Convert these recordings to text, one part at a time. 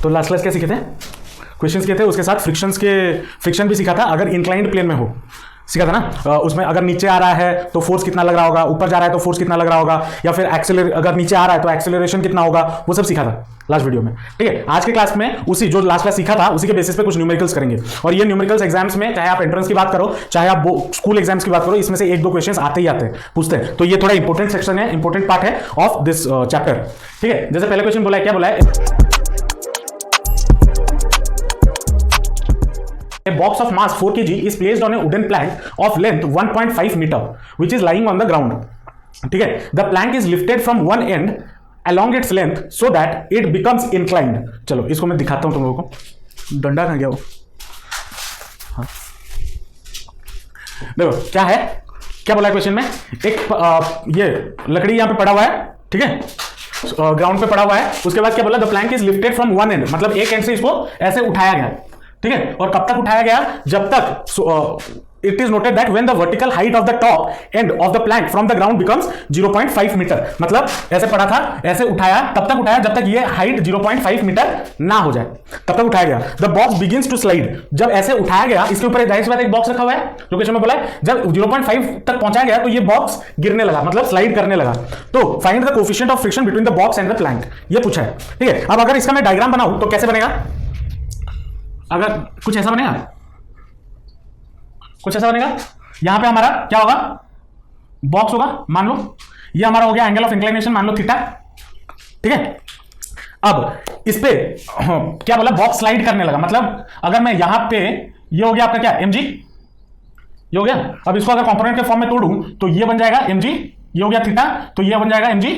तो last class क्या सीखे थे? क्वेश्चंस किए थे, उसके साथ फ्रिक्शन भी सीखा था अगर इंक्लाइंड प्लेन में हो, सीखा था ना। उसमें अगर नीचे आ रहा है तो फोर्स कितना लग रहा होगा, ऊपर जा रहा है तो फोर्स कितना लग रहा होगा, या फिर अगर नीचे आ रहा है तो एक्सेलरेशन कितना होगा, वो सब सीखा था लास्ट वीडियो में। ठीक है, आज के क्लास में उसी जो लास्ट क्लास सीखा था उसी के बेसिस पे कुछ न्यूमेरिकल्स करेंगे। और ये न्यूमेरिकल्स एग्जाम्स में, चाहे आप एंट्रेंस की बात करो चाहे आप स्कूल एग्जाम्स की बात करो, इसमें से एक दो क्वेश्चंस आते ही आते हैं, पूछते हैं। तो ये थोड़ा इंपॉर्टेंट सेक्शन है, इंपॉर्टेंट पार्ट है ऑफ दिस चैप्टर। ठीक है, जैसे पहले क्वेश्चन बोला है, क्या बोला है? A box of mass 4 kg is placed on a wooden plank of length 1.5 meter which is lying on the ground. ठीक है, the plank is lifted from one end along its length so that it becomes inclined. चलो इसको मैं दिखाता हूं तुम लोगों को। डंडा कहां गया वो? हाँ, देखो क्या है, क्या बोला है क्वेश्चन में। एक ये लकड़ी यहां पे पड़ा हुआ है, ठीक है, ग्राउंड पे पड़ा हुआ है। उसके बाद क्या बोला? The plank is lifted from one and, मतलब एक एंड से इसको ऐसे उठाया गया, ठीक है। और कब तक उठाया गया? जब तक it is noted that when the vertical height of the top end of the plank from the ground becomes 0.5 metre. मतलब ऐसे पड़ा था, ऐसे उठाया, तब तक उठाया जब तक ये हाइट 0.5 मीटर ना हो जाए, तब तक उठाया गया। The box begins to slide, जब ऐसे उठाया गया, इसके ऊपर जाहिर सी बात एक बॉक्स रखा हुआ है, जो क्वेश्चन में बोला है। जब 0.5 तक पहुंचाया गया तो ये बॉक्स गिरने लगा, मतलब स्लाइड करने लगा। तो find the coefficient of friction between the box and the plank, ये पूछा है। ठीक है, अब अगर इसका मैं डायग्राम बनाऊं तो कैसे बनेगा? अगर कुछ ऐसा बनेगा, कुछ ऐसा बनेगा। यहां पे हमारा क्या होगा? बॉक्स होगा, मान लो ये हमारा हो गया एंगल ऑफ इंक्लिनेशन, मान लो थीटा। ठीक है, अब इस पे क्या बोला? बॉक्स स्लाइड करने लगा। मतलब अगर मैं यहां पे, ये हो गया आपका क्या, mg, ये हो गया। अब इसको अगर कंपोनेंट के फॉर्म में तोड़ूं तो ये बन जाएगा mg, ये हो गया थीटा, तो ये बन जाएगा mg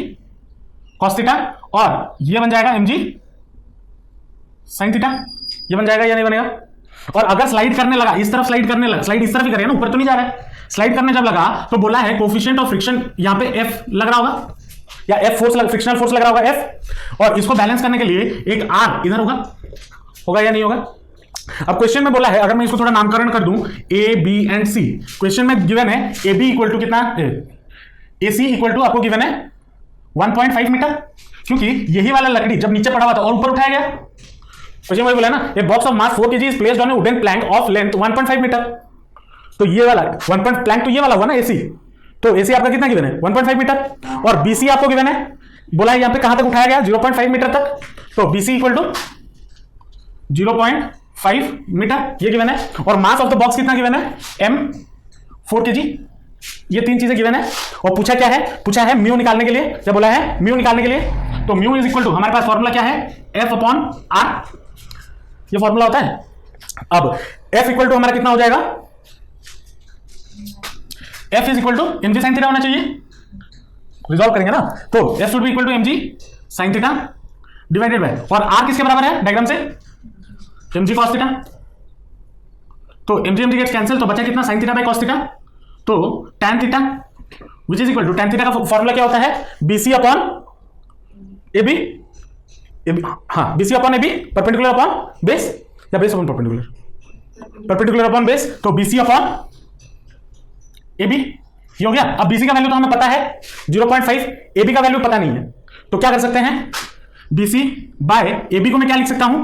cos थीटा, और ये बन जाएगा mg sin थीटा। ये बन जाएगा या नहीं बनेगा? और अगर स्लाइड करने लगा, इस तरफ स्लाइड करने लगा, स्लाइड इस तरफ ही करेगा ना, ऊपर तो नहीं जा रहा है। स्लाइड करने जब लगा तो बोला है कोएफिशिएंट ऑफ फ्रिक्शन, यहां पे F लग रहा होगा, या F फोर्स फ्रिक्शनल फोर्स लग रहा होगा F, और इसको बैलेंस करने के लिए एक R इधर होगा, होगा या नहीं होगा? अब क्वेश्चन में बोला है, अगर मैं इसको थोड़ा नामकरण कर दूं A, B and C, question में गिवन है AB इक्वल टू कितना, AC इक्वल टू आपको गिवन है 1.5 मीटर, क्योंकि यही वाला लकड़ी जब नीचे पड़ा हुआ था और ऊपर उठाया गया। क्वेश्चन वही बोला ना, a box of mass 4 kg is placed on a wooden plank of length 1.5 metre. तो ये वाला 1. प्लैंक तो ये वाला हुआ ना AC, तो AC आपका कितना गिवन है? 1.5 मीटर, और BC आपको गिवन है, बोला है यहां पे कहां तक उठाया गया? 0.5 मीटर तक। तो BC इक्वल टू 0.5 मीटर, ये गिवन है। और मास ऑफ द बॉक्स कितना गिवन है? M 4 kg। ये तीन चीजें गिवन है। और पूछा क्या है? पूछा है म्यू निकालने के लिए। क्या बोला है? म्यू निकालने के लिए। तो म्यू इज इक्वल टू, हमारे पास फॉर्मूला क्या है? F अपॉन R, ये फॉर्मूला होता है। अब F इक्वल टू हमारा कितना हो जाएगा? F is equal to mg sin theta होना चाहिए, रिजॉल्व करेंगे ना। तो F should be equal to mg sin theta divided by, और R किसके बराबर है डायग्राम से? mg cos theta. तो mg गेट्स कैंसिल, तो बचा कितना? sin theta by cos theta. तो tan theta which is equal to, tan theta का फॉर्मूला क्या होता है? BC अपॉन AB, हाँ BC upon AB perpendicular upon base, या base upon perpendicular, perpendicular upon base. तो BC अपॉन AB ये हो गया। अब BC का वैल्यू तो हमें पता है 0.5, AB का वैल्यू पता नहीं है, तो क्या कर सकते हैं? BC बाय AB को मैं क्या लिख सकता हूं?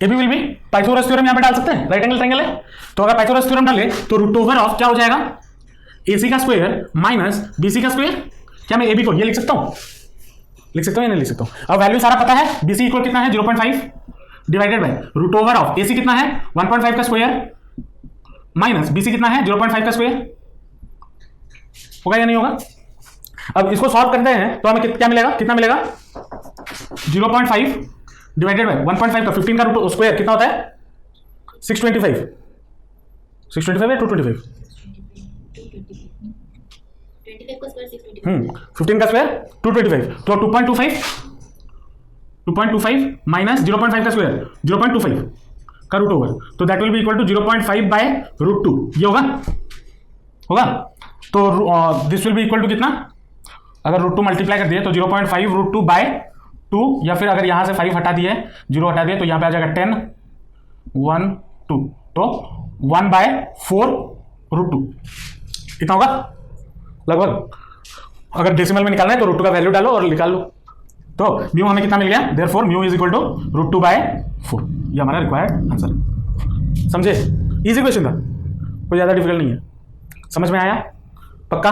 AB will be, Pythagoras theorem यहां पे डाल सकते हैं, राइट एंगल ट्रायंगल है। तो अगर पाइथागोरस थ्योरम डाले तो रूट ओवर ऑफ क्या हो जाएगा? AC का स्क्वायर माइनस BC का स्क्वायर। क्या मैं AB को ये लिख सकता हूं? लिख सकता हूं या नहीं लिख सकता हूं? अब वैल्यू सारा पता है। BC इक्वल कितना है? 0.5 divided by root over of AC कितना है? 1.5 का स्क्वायर माइनस BC कितना है? 0.5 का स्क्वायर। होगा या नहीं होगा? अब इसको सॉल्व करते हैं तो हमें क्या मिलेगा? कितना मिलेगा? 0.5 डिवाइडेड बाय 1.5 का 15 का रूट स्क्वायर कितना होता है? 625। 625 है 225? 15 का स्क्वायर 225, तो 2.25 माइनस 0.5 का स्क्वायर 0.25 का रूट ओवर, तो that will be equal to 0.5 by root 2। ये होगा, होगा। तो this will be equal to कितना? अगर रूट 2 मल्टीप्लाई कर दिए तो 0.5 रूट 2 बाय 2, या फिर अगर यहां से 5 हटा दिए, 0 हटा दिए, तो यहां पे आ जाएगा 10 1 2, तो 1 बाय 4 रूट 2 इतना होगा लगभग। अगर डेसिमल में निकालना है तो रूट 2 का वैल्यू डालो और निकाल लो, तो म्यू हमें कितना मिल गया, therefore mu is equal to √2/4। ये हमारा रिक्वायर्ड आंसर। समझे? इजी क्वेश्चन था, कोई ज़्यादा डिफिकल्ट नहीं है। समझ में आया? पक्का?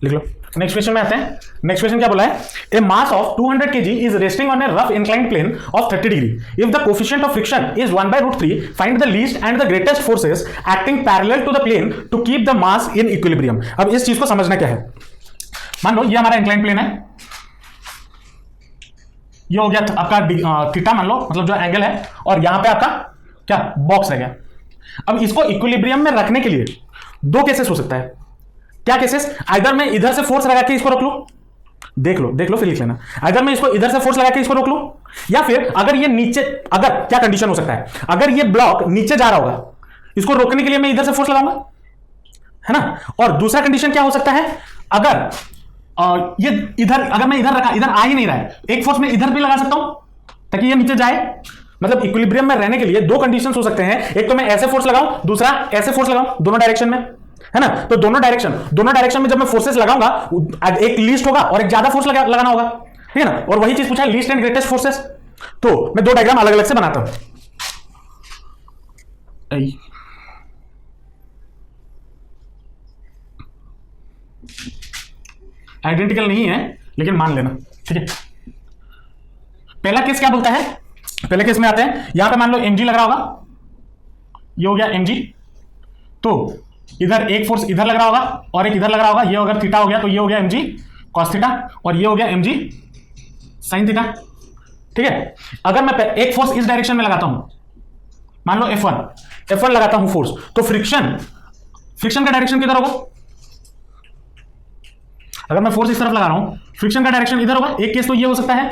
लिख लो। नेक्स्ट क्वेश्चन में आते हैं। नेक्स्ट क्वेश्चन क्या बोला है, a mass of 200 kg is resting on a rough inclined plane of 30 degree. If the coefficient of friction is 1/√3, find the least and the greatest forces acting parallel to the plane to keep the mass in equilibrium. अब इस चीज को समझना क्या है, मान लो ये हमारा इंक्लाइंड प्लेन है, ये हो गया आपका थीटा मान लो, मतलब जो एंगल है, और यहां पे आपका क्या बॉक्स रह गया। अब इसको इक्विलिब्रियम में रखने के लिए दो केसेस हो सकता है। क्या केसेस? आइदर मैं इधर से फोर्स लगा के इसको रोक लूं, देख लो फिर लिख लेना। अगर मैं इसको इधर से फोर्स लगा के इसको रोक लूं, या फिर अगर ये नीचे, अगर क्या कंडीशन हो सकता है, अगर ये ब्लॉक नीचे जा रहा होगा, इसको रोकने के लिए मैं इधर से फोर्स लगाऊंगा, है ना। और दूसरा कंडीशन क्या हो सकता है, अगर ये इधर, अगर मैं इधर रखा, इधर आ ही नहीं रहा है, एक फोर्स मैं इधर भी लगा सकता हूं ताकि ये नीचे जाए। मतलब इक्विलिब्रियम में रहने के लिए दो कंडीशंस हो सकते हैं, एक तो मैं ऐसे फोर्स लगाऊं, दूसरा ऐसे फोर्स लगाऊं, दोनों डायरेक्शन में, है ना। तो दोनों डायरेक्शन में जब मैं फोर्सेस लगाऊंगा, एक लीस्ट होगा और एक ज्यादा फोर्स लगाना होगा, ठीक है ना। और वही चीज पूछा है, लीस्ट एंड ग्रेटेस्ट फोर्सेस। तो मैं दो डायग्राम अलग अलग से बनाता हूं। आइडेंटिकल नहीं है लेकिन मान लेना, ठीक है। पहला केस क्या बोलता है, पहले केस में आते हैं, यहां पे मान लो mg लग रहा होगा, ये हो गया mg, तो इधर एक फोर्स इधर लग रहा होगा और एक इधर लग रहा होगा, ये अगर थीटा हो गया तो ये हो गया mg cos थीटा और ये हो गया mg sin थीटा, ठीक है। अगर मैं एक फोर्स इस डायरेक्शन में लगाता हूं, मान लो F1 लगाता हूं फोर्स, तो फ्रिक्शन का डायरेक्शन किधर होगा? अगर मैं फोर्स इस तरफ लगा रहा हूं, फ्रिक्शन का डायरेक्शन इधर होगा। एक केस तो ये हो सकता है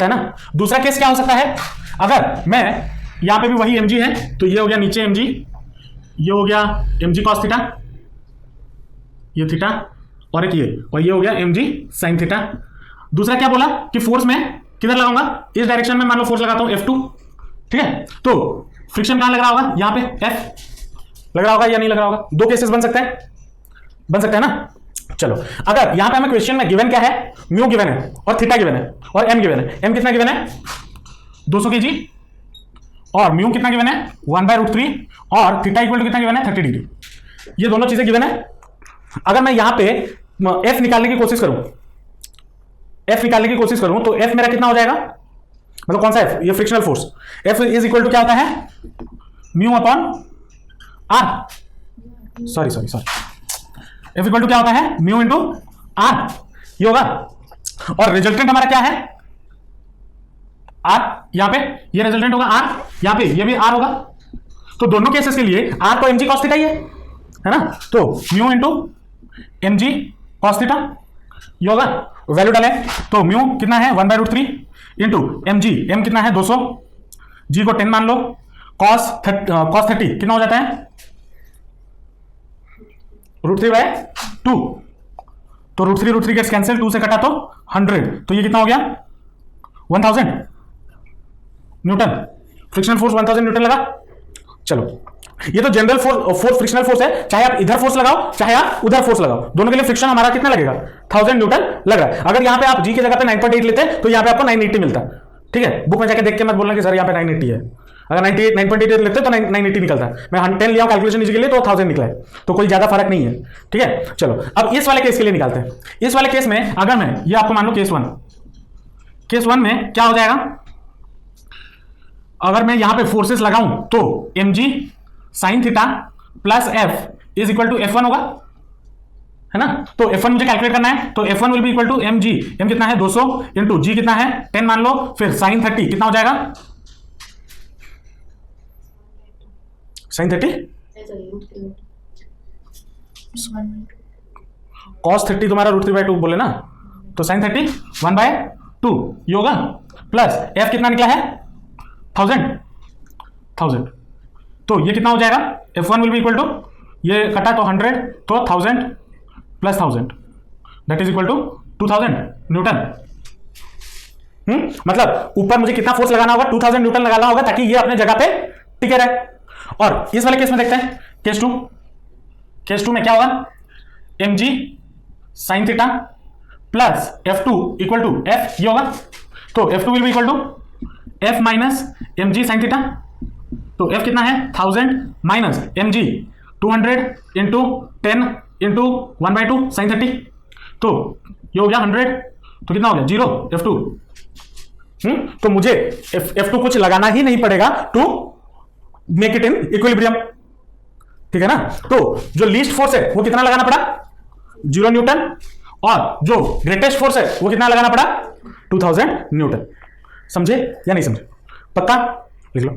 ना। दूसरा केस क्या हो सकता है, अगर मैं यहां पे भी वही mg है, तो ये हो गया नीचे mg, ये हो गया mg cos थीटा, ये थीटा, और एक ये, और ये हो गया mg sin थीटा। दूसरा क्या बोला कि फोर्स में किधर लगाऊंगा, इस डायरेक्शन में मान लो फोर्स लगाता हूं F2, ठीक है। तो फ्रिक्शन कहां लग रहा होगा, यहां पे F लग रहा होगा या नहीं लग रहा होगा। दो केसेस बन सकते हैं ना। चलो, अगर यहां पे हमें क्वेश्चन में गिवन क्या है, म्यू गिवन है और थीटा गिवन है और एम गिवन है। एम कितना गिवन है, 200 kg, और म्यू कितना गिवन है, 1/√3, और थीटा इक्वल टू कितना गिवन है, 30 डिग्री। ये दोनों चीजें गिवन है। अगर मैं यहां पे एफ निकालने की कोशिश करूं, तो एफ मेरा कितना हो जाएगा, मतलब कौन सा एफ, ये frictional force. F is equal to क्या होता है, mu upon R, sorry F equal to क्या होता है, म्यू इंटू आर, ये होगा। और रिजल्टेंट हमारा क्या है, आर, यहां पे ये रिजल्टेंट होगा आर, यहां पे ये भी आर होगा। तो दोनों केसेस के लिए आर तो mg cos थीटा ही है ना। तो mu into mg cos theta ये होगा। वैल्यू डालें तो म्यू कितना है 1/√3 इंटू mg, m कितना है 200, g को 10 मान लो, cos 30 कितना हो जाता है, √3/2। तो √3 गेट्स कैंसिल, 2 से कटा तो 100, तो ये कितना हो गया 1000 न्यूटन। फ्रिक्शनल फोर्स 1000 न्यूटन लगा। चलो, ये तो जनरल फोर्स फ्रिक्शनल फोर्स है, चाहे आप इधर फोर्स लगाओ चाहे आप उधर फोर्स लगाओ, दोनों के लिए फ्रिक्शन हमारा कितना लगेगा, 1000 न्यूटन लग रहा है। अगर यहां पे आप जी की जगह पे 9.8 लेते तो यहां पे आपको 980 मिलता, ठीक है। बुक में जाके देख के मत बोलना कि सर यहां पे 980 है। अगर 9.8 लेते तो 980 निकलता है। मैं 10 लिया कैलकुलेशन इजी के लिए तो 1000 निकला है, तो कोई ज्यादा फर्क नहीं है, ठीक है। चलो, अब इस वाले केस के लिए निकालते हैं। इस वाले केस में अगर मैं ये आपको मान लो केस वन में क्या हो जाएगा, अगर मैं यहां पे फोर्सेस लगाऊं तो mg sin थीटा plus f is equal to F1 होगा, है ना। तो F1 मुझे कैलकुलेट करना है, तो F1 will be equal to mg, m कितना है 200 इंटू g कितना है 10 मान लो, फिर sin 30 कितना हो जाएगा, sin 30 cos 30 तुम्हारा √3/2 बोले ना, तो sin 30 1/2 ये होगा, प्लस f कितना निकला है 1000, तो ये कितना हो जाएगा, F1 will be equal to, ये कटा तो 100, तो 1000 plus 1000 that is equal to 2000 newton. मतलब ऊपर मुझे कितना फोर्स लगाना होगा, 2000 न्यूटन लगाना होगा ताकि ये अपने जगह पे टिके रहे। और इस वाले केस में देखते हैं, केस टू में क्या होगा, mg sin थीटा plus F2 equal to F, ये होगा। तो F2 will be equal to F minus mg sine theta. तो F कितना है 1000 minus mg 200 into 10 into 1/2 sine 30। तो ये हो गया 100, तो कितना हो गया 0 F2। तो मुझे F2 कुछ लगाना ही नहीं पड़ेगा to make it in equilibrium, ठीक है ना। तो जो लीस्ट फोर्स है वो कितना लगाना पड़ा 0 न्यूटन, और जो ग्रेटेस्ट फोर्स है वो कितना लगाना पड़ा 2000 न्यूटन। समझे या नहीं समझे? पक्का लिख लो।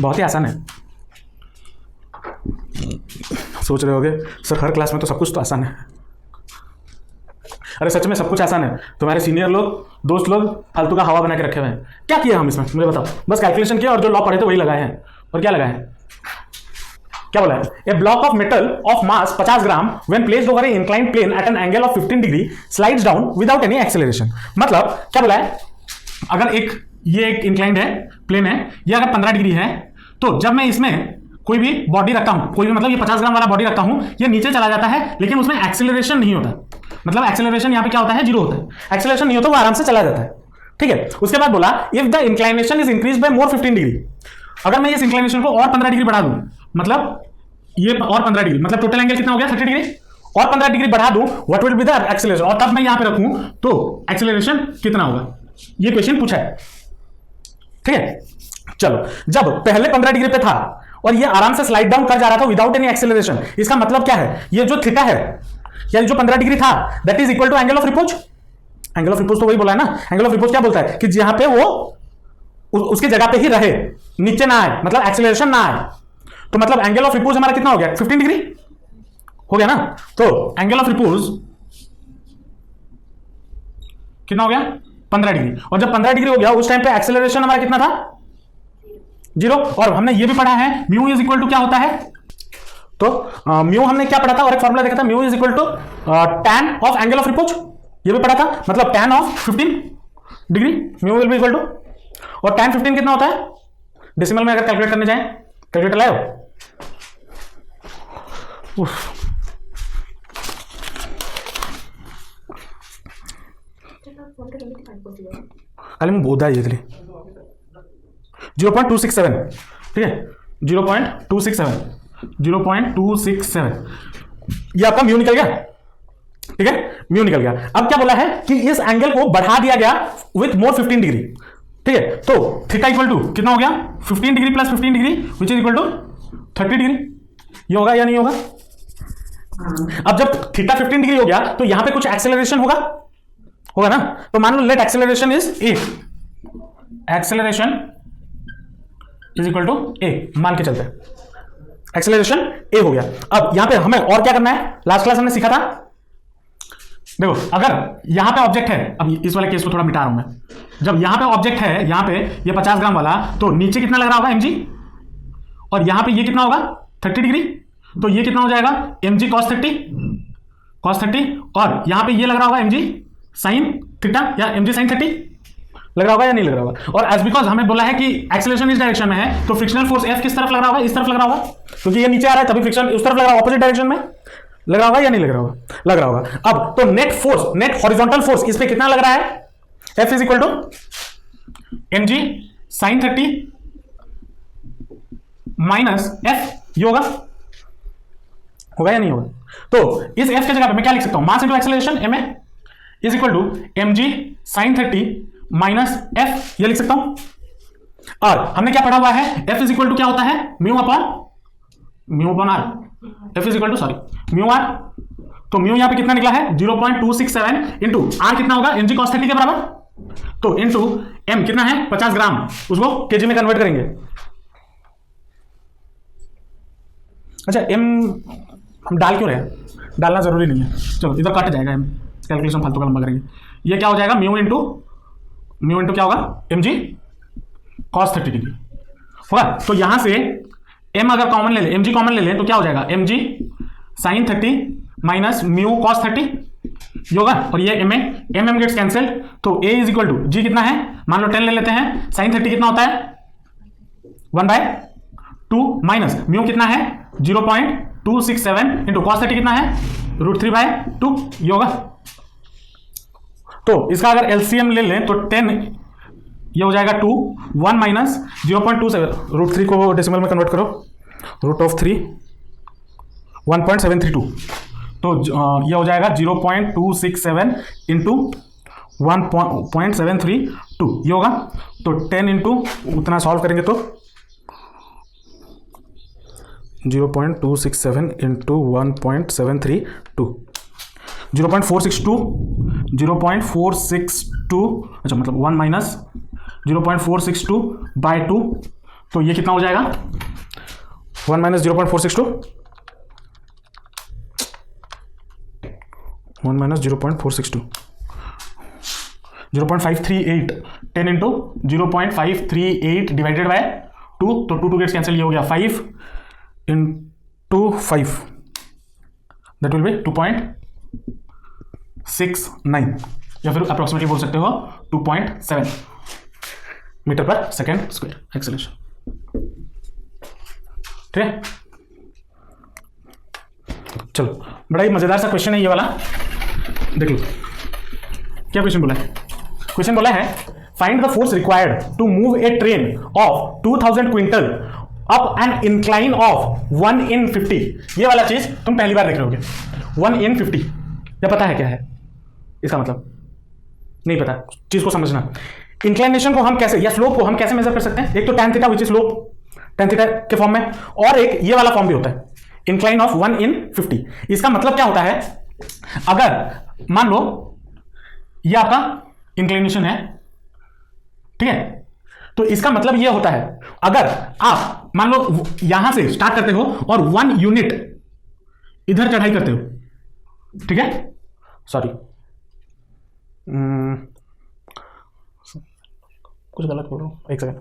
बहुत ही आसान है। सोच रहे होगे सर हर क्लास में तो सब कुछ तो आसान है। अरे सच में सब कुछ आसान है। तुम्हारे सीनियर लोग, दोस्त लोग फालतू का हवा बना के रखे हुए हैं। क्या किया हम इसमें मुझे बताओ? बस कैलकुलेशन किया और जो लॉ पढ़े थे वही लगाए हैं। और क्या लगाए हैं? क्या बोला है? A block of metal of mass 50 gram when placed over a inclined plane at an angle of 15 degree slides down without any acceleration. मतलब क्या बोला है? अगर ये एक इंक्लाइंड है, प्लेन है, ये अगर 15 डिग्री है, तो जब मैं इसमें कोई भी बॉडी रखता हूं, कोई भी मतलब ये 50 ग्राम वाला बॉडी रखता हूं, ये नीचे चला जाता है, लेकिन उसमें एक्सेलरेशन नहीं होता। मतलब एक्सेलरेशन यहां पे क्या होता है 0 होता है। एक्सेलरेशन नहीं होता, वो आराम से चला जाता है, ठीक है। उसके बाद बोला if the inclination is increase by more 15 degree. अगर मैं इस इंक्लाइनेशन को और 15 डिग्री बढ़ा दूं, मतलब ये और 15 डिग्री, मतलब टोटल एंगल कितना हो गया 30 डिग्री, और 15 डिग्री बढ़ा दूं, what will be the acceleration, और तब मैं यहां पे रखूं तो एक्सेलरेशन कितना होगा। ये क्वेश्चन पूछा है, ठीक है। चलो, जब पहले 15 डिग्री पे था और ये आराम से स्लाइड डाउन कर जा रहा था विदाउट एनी एक्सेलरेशन, इसका मतलब क्या है? ये जो थीटा है या जो 15 डिग्री था that is equal to angle of repose. Angle of repose तो वही बोला है ना। एंगल ऑफ रिपोज क्या बोलता है कि जहां पे वो उसकी जगह पे ही रहे, नीचे ना आए, मतलब एक्सेलरेशन ना आए। तो मतलब एंगल ऑफ रिपोज हमारा कितना हो गया 15 डिग्री हो गया ना। तो एंगल ऑफ रिपोज कितना हो गया 15 डिग्री। और जब 15 डिग्री हो गया उस टाइम पे एक्सेलरेशन हमारा कितना था 0। और हमने ये भी पढ़ा है म्यू इज इक्वल टू क्या होता है। तो म्यू हमने क्या पढ़ा था और एक फॉर्मूला देखा था, mu is equal to tan of angle of repose, ये भी पढ़ा था। मतलब tan of 15 degree mu will be equal to, और tan 15 कितना होता है डेसिमल में अगर कैलकुलेट करने जाए, कैलकुलेटर लाओ। खाली मैं बोधा ये 0.267, ठीक है 0.267 ये आपका म्यू निकल गया, ठीक है म्यू निकल गया। अब क्या बोला है कि इस एंगल को बढ़ा दिया गया विथ मोर 15 डिग्री, ठीक है। तो थीटा इक्वल टू कितना हो गया 15 degree plus 15 degree which is equal to 30 degree. ये होगा या नहीं होगा? अब जब थीटा 15 डिग्री हो गया तो यहां पे कुछ एक्सेलरेशन होगा ना। तो मान लो let acceleration is a, acceleration is equal to a मान के चलते हैं, एक्सेलरेशन ए हो गया। अब यहां पे हमें और क्या करना है, लास्ट क्लास हमने सीखा था, देखो अगर यहां पे ऑब्जेक्ट है, अब इस वाले केस को थोड़ा मिटा रहा हूं मैं, जब यहां पे ऑब्जेक्ट है, यहां पे ये 50 ग्राम वाला, तो नीचे कितना लग रहा होगा mg, और यहां पे ये कितना होगा 30 डिग्री, तो ये कितना हो जाएगा mg cos 30, और यहां पे ये लग रहा होगा mg sin थीटा या mg sin 30 लग रहा होगा या नहीं लग रहा होगा। और एज बिकॉज हमें बोला है कि एक्सेलरेशन इस डायरेक्शन में है, तो फ्रिक्शनल फोर्स F किस तरफ लग रहा होगा, इस तरफ लग रहा होगा, क्योंकि ये नीचे आ रहा है तभी फ्रिक्शन उस तरफ लग रहा है, ऑपोजिट डायरेक्शन में लग रहा होगा या नहीं लग रहा होगा, लग रहा होगा। अब तो net force, net horizontal force इस पे कितना लग रहा है, F is equal to mg sin 30 minus F, ये होगा या नहीं होगा। तो इस F के जगह पे मैं क्या लिख सकता हूं, mass into acceleration ma is equal to mg sin 30 minus F, ये लिख सकता हूं। और हमने क्या पढ़ा हुआ है, F इज इक्वल टू क्या होता है mu upon R, F is equal to sorry mu R. तो म्यू यहां पे कितना निकला है 0.267 इंटू आर कितना होगा mg cos 30 के बराबर, तो इंटू m कितना है 50 ग्राम, उसको केजी में कन्वर्ट करेंगे। अच्छा m हम डाल क्यों रहे हैं, डालना जरूरी नहीं है, चलो इधर कट जाएगा m, कैलकुलेशन फालतू का लंबा करेंगे। ये क्या हो जाएगा म्यू इंटू क्या होगा mg cos 30 डिग्री होगा। तो यहां से m अगर कॉमन ले ले, mg कॉमन ले ले, तो क्या हो जाएगा mg sin 30 minus mu cos 30 ये होगा, और ये m गेट्स कैंसिल, तो a is equal to g कितना है, मान लो 10 ले लेते हैं, sin 30 कितना होता है 1/2, टू माइनस म्यू कितना है 0.267 इंटू कॉस 30 कितना है √3/2 ये होगा। तो इसका अगर एलसीएम ले लें तो 10 ये हो जाएगा 2 1 माइनस 0.27 √3 को डेसिमल में कन्वर्ट करो √3 1.732 तो ये हो जाएगा 0.267 इंटू 1.732 ये होगा। तो 10 इंटू उतना सॉल्व करेंगे तो 0.267 इंटू 1.732 0.462 अच्छा मतलब 1 माइनस 0.462 बाय 2 तो ये कितना हो जाएगा 1 minus 0.462 1 minus 0.462 0.538 10 into 0.538 divided by 2 तो 2 गेट्स कैंसिल ये हो गया 5 इंटू 5 दैट विल बी 2.69 या फिर अप्रोक्सीमेटली बोल सकते हो 2.7 मीटर पर सेकेंड स्क्वायर एक्सेलरेशन। ठीक है चलो बड़ा ही मजेदार सा क्वेश्चन है ये वाला देख लो क्या क्वेश्चन बोला है। क्वेश्चन बोला है find the force required to move a train of 2000 quintal up an incline of 1 in 50। ये वाला चीज तुम पहली बार देख रहे होगे 1 in 50 या पता है क्या है इसका मतलब नहीं पता चीज को समझना। इंक्लाइनेशन को हम कैसे या स्लोप को हम कैसे मेजर कर सकते हैं एक तो tan theta which is slope tan theta के फॉर्म में और एक ये वाला फॉर्म भी होता है इंक्लाइन ऑफ 1 in 50। इसका मतलब क्या होता है अगर मान लो ये आपका इंक्लिनेशन है ठीक है तो इसका मतलब ये होता है अगर आप मान लो यहां से स्टार्ट करते हो और 1 यूनिट इधर चढ़ाई करते हो ठीक है सॉरी कुछ गलत बोल रहा हूं एक सेकंड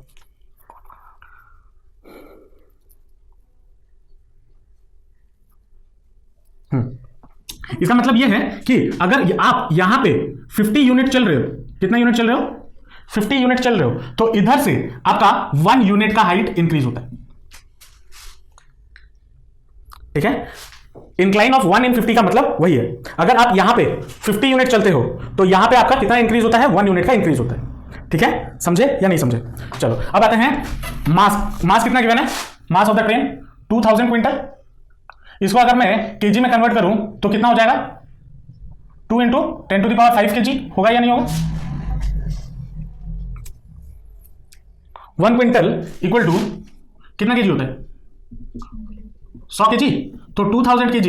इसका मतलब यह है कि अगर आप यहां पे 50 यूनिट चल रहे हो कितना यूनिट चल रहे हो 50 यूनिट चल रहे हो तो इधर से आपका 1 यूनिट का हाइट इंक्रीज होता है ठीक है। इंक्लाइन ऑफ 1 in 50 का मतलब वही है अगर आप यहां पे 50 यूनिट चलते हो तो यहां पे आपका कितना इंक्रीज होता है 1 यूनिट का इंक्रीज होता है ठीक है समझे या नहीं समझे। चलो अब आते हैं मास कितना गिवन है mass of the train 2000 quintal इसको अगर मैं केजी में कन्वर्ट करूं तो कितना हो जाएगा 2 इंटू 10⁵ kg होगा या नहीं होगा 1 क्विंटल इक्वल टू कितना केजी होता है 100 kg तो 2000 kg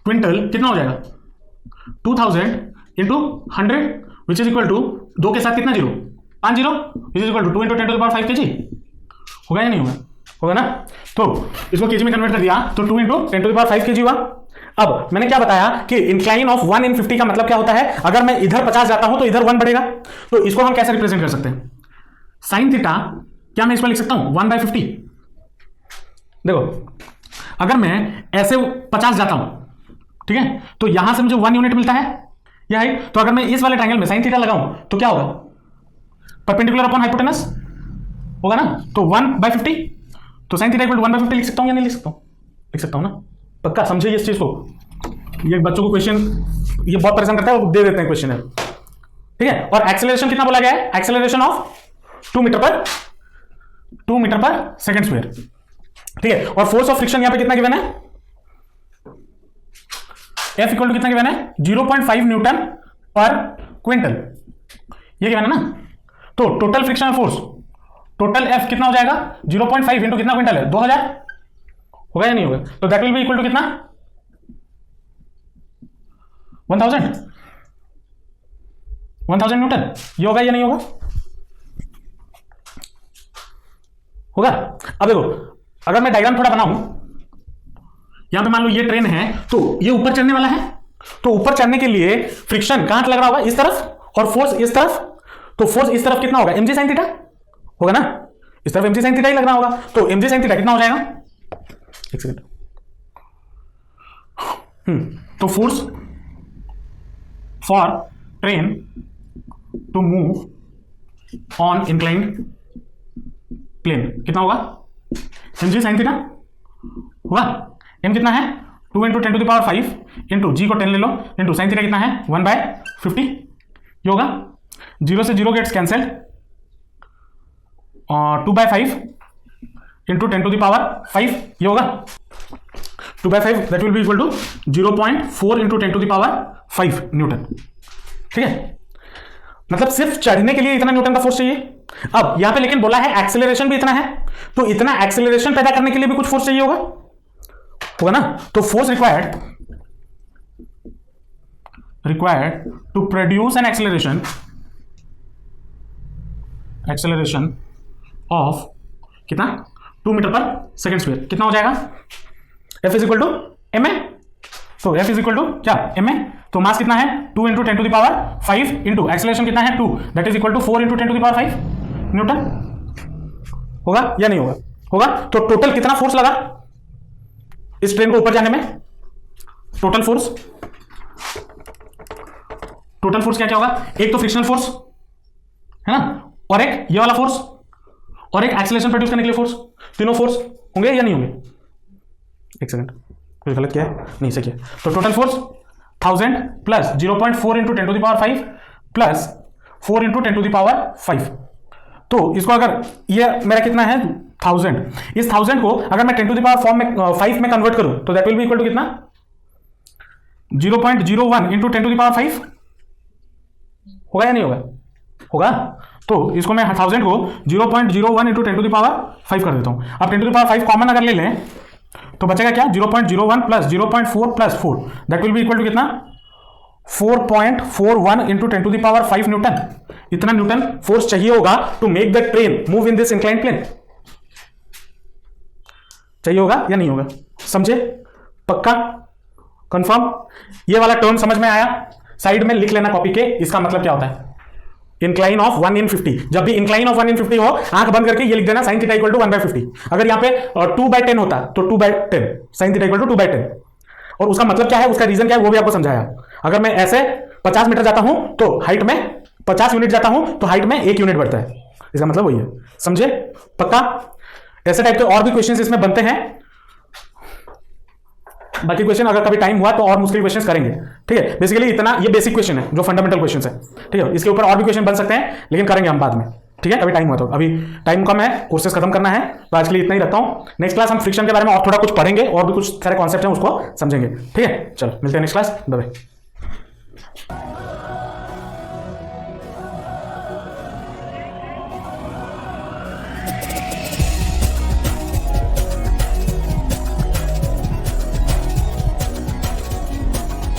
क्विंटल कितना हो जाएगा 2000 into 100 which is equal to 2 के साथ कितना zero 5 zero which is equal to 2 into 10⁵ kg होगा या नहीं होगा होगा ना। तो इसको केजी में कन्वर्ट कर दिया तो 2 इंटू 10⁵ kg हुआ। अब मैंने क्या बताया कि इंक्लाइन ऑफ 1 in 50 का मतलब क्या होता है अगर मैं इधर 50 जाता हूं तो इधर 1 बढ़ेगा तो इसको हम कैसे रिप्रेजेंट कर सकते हैं साइन थीटा क्या मैं इस पर लिख सकता हूं 1/50। देखो अगर मैं ऐसे 50 जाता हूं ठीक है तो यहां से मुझे 1 यूनिट मिलता है यह है तो अगर मैं इस वाले ट्रायंगल में साइन थीटा लगाऊं तो क्या होगा परपेंडिकुलर अपॉन हाइपोटेनस होगा ना तो 1/50 तो साइन थीटा इक्वल टू 1/50 लिख सकता हूं या नहीं लिख सकता हूं लिख सकता हूं ना पक्का समझे इस चीज को। ये बच्चों को क्वेश्चन ये बहुत परेशान करता है वो दे देते हैं क्वेश्चन ठीक है। और एक्सेलरेशन कितना बोला गया है एक्सेलरेशन ऑफ 2 मीटर पर सेकंड स्क्वायर ठीक है। और फोर्स ऑफ फ्रिक्शन यहां पे कितना गिवन है F इक्वल टू कितना गिवन है 0.5 न्यूटन पर क्विंटल ये गिवन है ना। तो total friction force total F कितना हो जाएगा 0.5 इंटू कितना क्विंटल है 2000 होगा या नहीं होगा तो that will be equal to कितना 1000 न्यूटन ये होगा या नहीं होगा होगा। अब देखो अगर मैं डायग्राम थोड़ा बनाऊं यहां पे मान लो ये ट्रेन है तो ये ऊपर चढ़ने वाला है तो ऊपर चढ़ने के लिए फ्रिक्शन कहां लग रहा होगा इस तरफ और फोर्स इस तरफ तो फोर्स इस तरफ कितना होगा mg sin थीटा होगा ना इस तरफ mg sin थीटा ही लगना होगा तो mg sin थीटा कितना हो जाएगा एक सेकंड तो force for train to move on inclined plane कितना होगा mg sin थीटा हुआ। m कितना है 2 इंटू 10⁵ इंटू जी को 10 ले लो इंटू साइन थीटा कितना है 1/50 ये होगा। 0 से 0 गेट्स कैंसल्ड 2/5 इंटू 10⁵ ये होगा 2/5 that will be equal to 0.4 into 10⁵ newton. ठीक है, मतलब सिर्फ चढ़ने के लिए इतना न्यूटन का फोर्स चाहिए। अब यहां पे लेकिन बोला है एक्सेलरेशन भी इतना है, तो इतना एक्सेलरेशन पैदा करने के लिए भी कुछ फोर्स चाहिए होगा ना। तो force required to produce an acceleration of कितना 2 मीटर पर सेकेंड स्क्वायर कितना हो जाएगा F is equal to M A. तो F इज इक्वल टू क्या एम ए, तो मास कितना है 2 इंटू 10⁵ इंटू एक्सेलरेशन कितना है 2 that is equal to 4 into 10⁵ newton. होगा या नहीं होगा? होगा। तो टोटल कितना फोर्स लगा इस ट्रेन को ऊपर जाने में? टोटल फोर्स क्या क्या होगा? एक तो फ्रिक्शनल फोर्स है ना, और एक ये वाला फोर्स, और एक एक्सेलरेशन प्रोड्यूस करने के लिए फोर्स। तीनों फोर्स होंगे या नहीं होंगे? एक सेकंड, कुछ गलत किया है? नहीं, सही किया। तो total force 1000 plus 0.4 into 10⁵ plus 4 into 10⁵। तो इसको अगर ये मेरा कितना है 1000, इस 1000 को अगर मैं 10⁵ में कन्वर्ट करूं तो that will be equal to कितना 0.01 इंटू 10⁵ होगा या नहीं होगा? होगा। तो इसको मैं 1000 को 0.01 इंटू 10⁵ कर देता हूं। अब 10⁵ कॉमन अगर ले लें तो बचेगा क्या 0.01 plus 0.4 plus 4 that will be equal to कितना 4.41 इंटू 10⁵ न्यूटन। इतना न्यूटन फोर्स चाहिए होगा to make the train move in this inclined plane. चाहिए होगा या नहीं होगा? समझे? पक्का? कंफर्म? ये वाला टर्म समझ में आया? साइड में लिख लेना कॉपी के, इसका मतलब क्या होता है इंक्लाइन ऑफ 1 in 50। जब भी इंक्लाइन ऑफ 1 in 50 हो आंख बंद करके ये लिख देना sin थीटा इक्वल टू 1/50। अगर यहां पे 2/10 होता तो 2/10 sin थीटा इक्वल टू 2/10। और उसका मतलब क्या है, उसका रीजन क्या है वो भी आपको समझाया। अगर मैं ऐसे 50 मीटर जाता हूं तो हाइट में 50 यूनिट जाता हूं तो हाइट में 1 यूनिट बढ़ता है। इसका मतलब वही है। समझे? पक्का? ऐसे टाइप के और भी क्वेश्चन इसमें बनते हैं। बाकी क्वेश्चन अगर कभी टाइम हुआ तो और मुश्किल क्वेश्चन करेंगे। ठीक है, बेसिकली इतना ये बेसिक क्वेश्चन है जो फंडामेंटल क्वेश्चन है। ठीक है, इसके ऊपर और भी क्वेश्चन बन सकते हैं लेकिन करेंगे हम बाद में। ठीक है, अभी टाइम हुआ तो, अभी टाइम कम है, कोर्सेज खत्म करना है, तो आज के लिए इतना ही रखता हूं। नेक्स्ट क्लास हम फ्रिक्शन के बारे में और थोड़ा कुछ पढ़ेंगे और भी कुछ सारे कॉन्सेप्ट हैं उसको समझेंगे। ठीक है, चलो मिलते हैं नेक्स्ट क्लास। Bye bye.